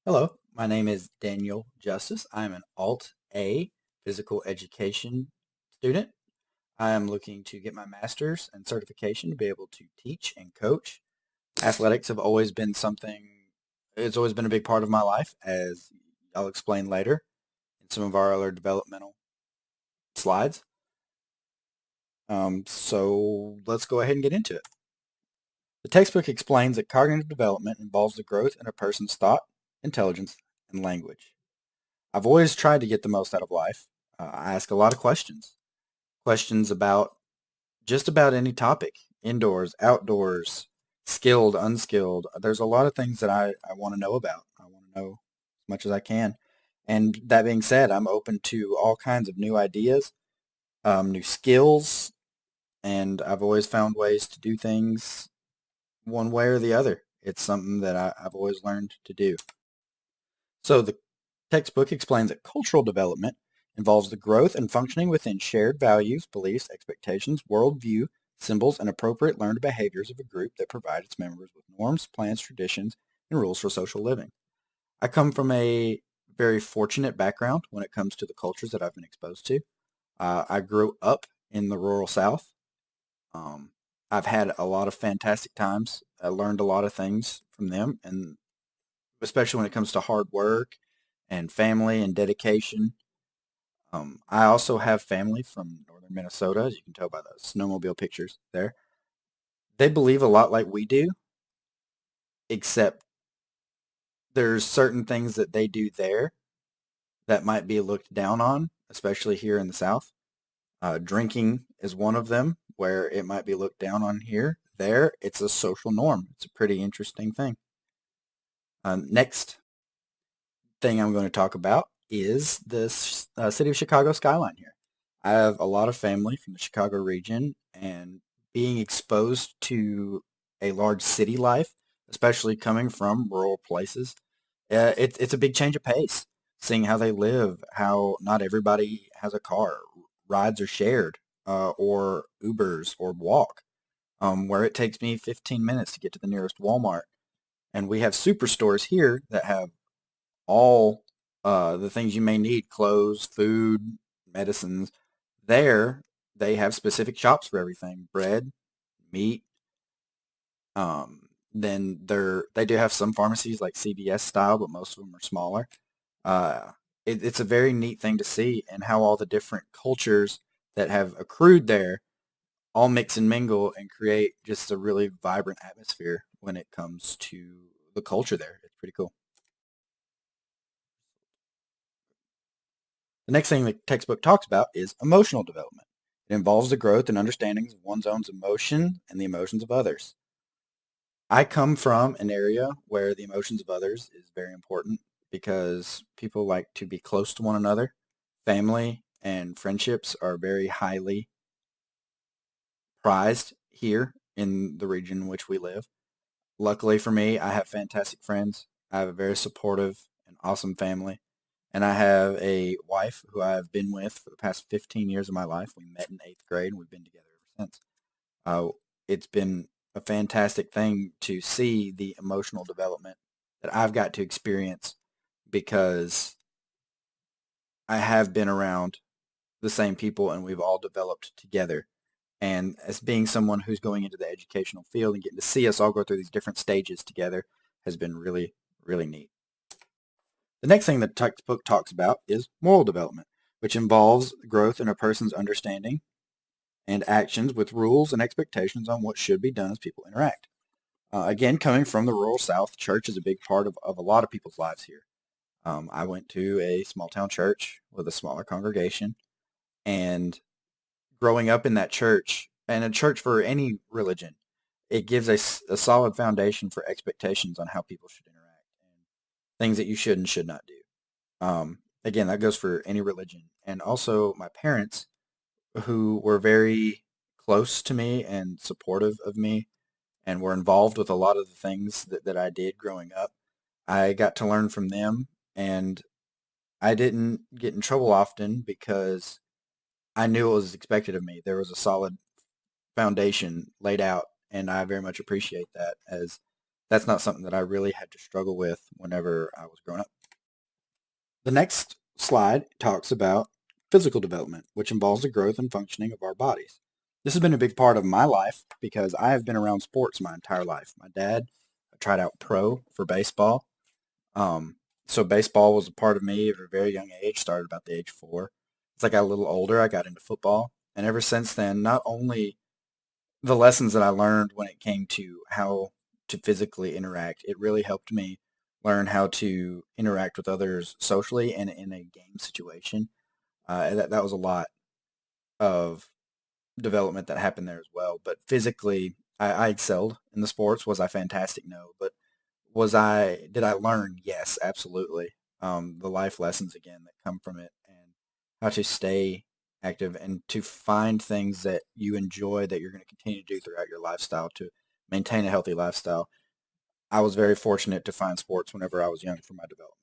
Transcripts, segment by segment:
Hello, my name is Daniel Justice. I'm an Alt A physical education student. I am looking to get my master's and certification to be able to teach and coach. Athletics have always been it's always been a big part of my life, as I'll explain later in some of our other developmental slides. So let's go ahead and get into it. The textbook explains that cognitive development involves the growth in a person's thought, intelligence, and language. I've always tried to get the most out of life. I ask a lot of questions. Questions about just about any topic, indoors, outdoors, skilled, unskilled. There's a lot of things that I want to know about. I want to know as much as I can. And that being said, I'm open to all kinds of new ideas, new skills, and I've always found ways to do things one way or the other. It's something that I've always learned to do. So the textbook explains that cultural development involves the growth and functioning within shared values, beliefs, expectations, worldview, symbols, and appropriate learned behaviors of a group that provide its members with norms, plans, traditions, and rules for social living. I come from a very fortunate background when it comes to the cultures that I've been exposed to. I grew up in the rural South. Um, I've had a lot of fantastic times. I learned a lot of things from them, and especially when it comes to hard work and family and dedication. I also have family from northern Minnesota, as you can tell by the snowmobile pictures there. They believe a lot like we do, except there's certain things that they do there that might be looked down on, especially here in the South. Drinking is one of them, where it might be looked down on here. There, it's a social norm. It's a pretty interesting thing. Next thing I'm going to talk about is the city of Chicago skyline here. I have a lot of family from the Chicago region, and being exposed to a large city life, especially coming from rural places, it's a big change of pace. Seeing how they live, how not everybody has a car, rides are shared, or Ubers or walk, where it takes me 15 minutes to get to the nearest Walmart. And we have superstores here that have all the things you may need, clothes, food, medicines. There, they have specific shops for everything, bread, meat. Then they do have some pharmacies like CVS style, but most of them are smaller. It's a very neat thing to see, and how all the different cultures that have accrued there all mix and mingle and create just a really vibrant atmosphere when it comes to the culture there. It's pretty cool. The next thing the textbook talks about is emotional development. It involves the growth and understandings of one's own emotion and the emotions of others. I come from an area where the emotions of others is very important because people like to be close to one another. Family and friendships are very highly prized here in the region in which we live. Luckily for me, I have fantastic friends. I have a very supportive and awesome family. And I have a wife who I've been with for the past 15 years of my life. We met in eighth grade and we've been together ever since. Uh, it's been a fantastic thing to see the emotional development that I've got to experience because I have been around the same people and we've all developed together. And as being someone who's going into the educational field and getting to see us all go through these different stages together has been really, really neat. The next thing the textbook talks about is moral development, which involves growth in a person's understanding and actions with rules and expectations on what should be done as people interact. Again, coming from the rural South, church is a big part of a lot of people's lives here. I went to a small town church with a smaller congregation, and growing up in that church, and a church for any religion, it gives a solid foundation for expectations on how people should interact and things that you should and should not do. Again, that goes for any religion. And also my parents, who were very close to me and supportive of me and were involved with a lot of the things that I did growing up. I got to learn from them, and I didn't get in trouble often because I knew what was expected of me. There was a solid foundation laid out, and I very much appreciate that, as that's not something that I really had to struggle with whenever I was growing up. The next slide talks about physical development, which involves the growth and functioning of our bodies. This has been a big part of my life because I have been around sports my entire life. My dad tried out pro for baseball. Um, so baseball was a part of me at a very young age, started about the age of 4. As I got a little older, I got into football. And ever since then, not only the lessons that I learned when it came to how to physically interact, it really helped me learn how to interact with others socially and in a game situation. That was a lot of development that happened there as well. But physically, I excelled in the sports. Was I fantastic? No. But did I learn? Yes, absolutely. The life lessons again that come from it and how to stay active and to find things that you enjoy that you're going to continue to do throughout your lifestyle to maintain a healthy lifestyle. I was very fortunate to find sports whenever I was young for my development.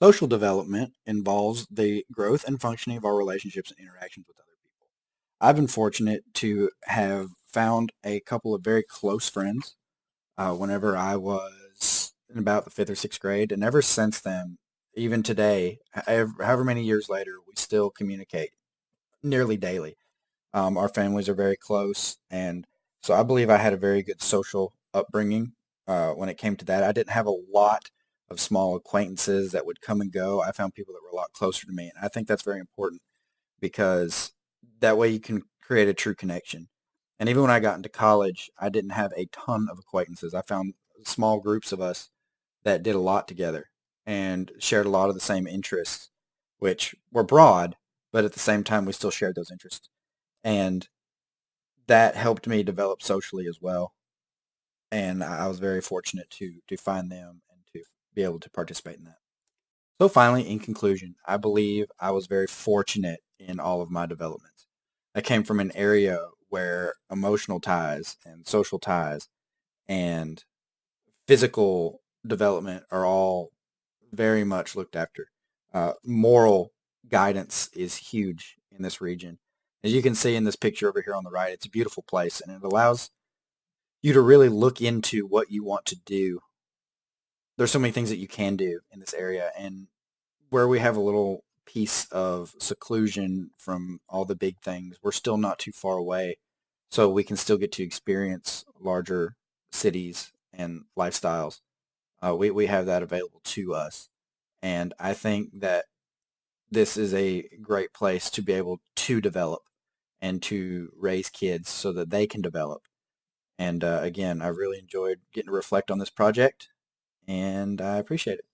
Social development involves the growth and functioning of our relationships and interactions with other people. I've been fortunate to have found a couple of very close friends whenever I was in about the 5th or 6th grade. And ever since then, even today, however many years later, we still communicate nearly daily. Our families are very close. And so I believe I had a very good social upbringing when it came to that. I didn't have a lot of small acquaintances that would come and go. I found people that were a lot closer to me. And I think that's very important because that way you can create a true connection. And even when I got into college, I didn't have a ton of acquaintances. I found small groups of us that did a lot together and shared a lot of the same interests, which were broad, but at the same time, we still shared those interests. And that helped me develop socially as well. And I was very fortunate to find them and to be able to participate in that. So finally, in conclusion, I believe I was very fortunate in all of my developments. I came from an area where emotional ties and social ties and physical development are all very much looked after. Moral guidance is huge in this region. As you can see in this picture over here on the right, it's a beautiful place and it allows you to really look into what you want to do. There's so many things that you can do in this area, and where we have a little piece of seclusion from all the big things, we're still not too far away. So we can still get to experience larger cities and lifestyles. We have that available to us. And I think that this is a great place to be able to develop and to raise kids so that they can develop. And again, I really enjoyed getting to reflect on this project, and I appreciate it.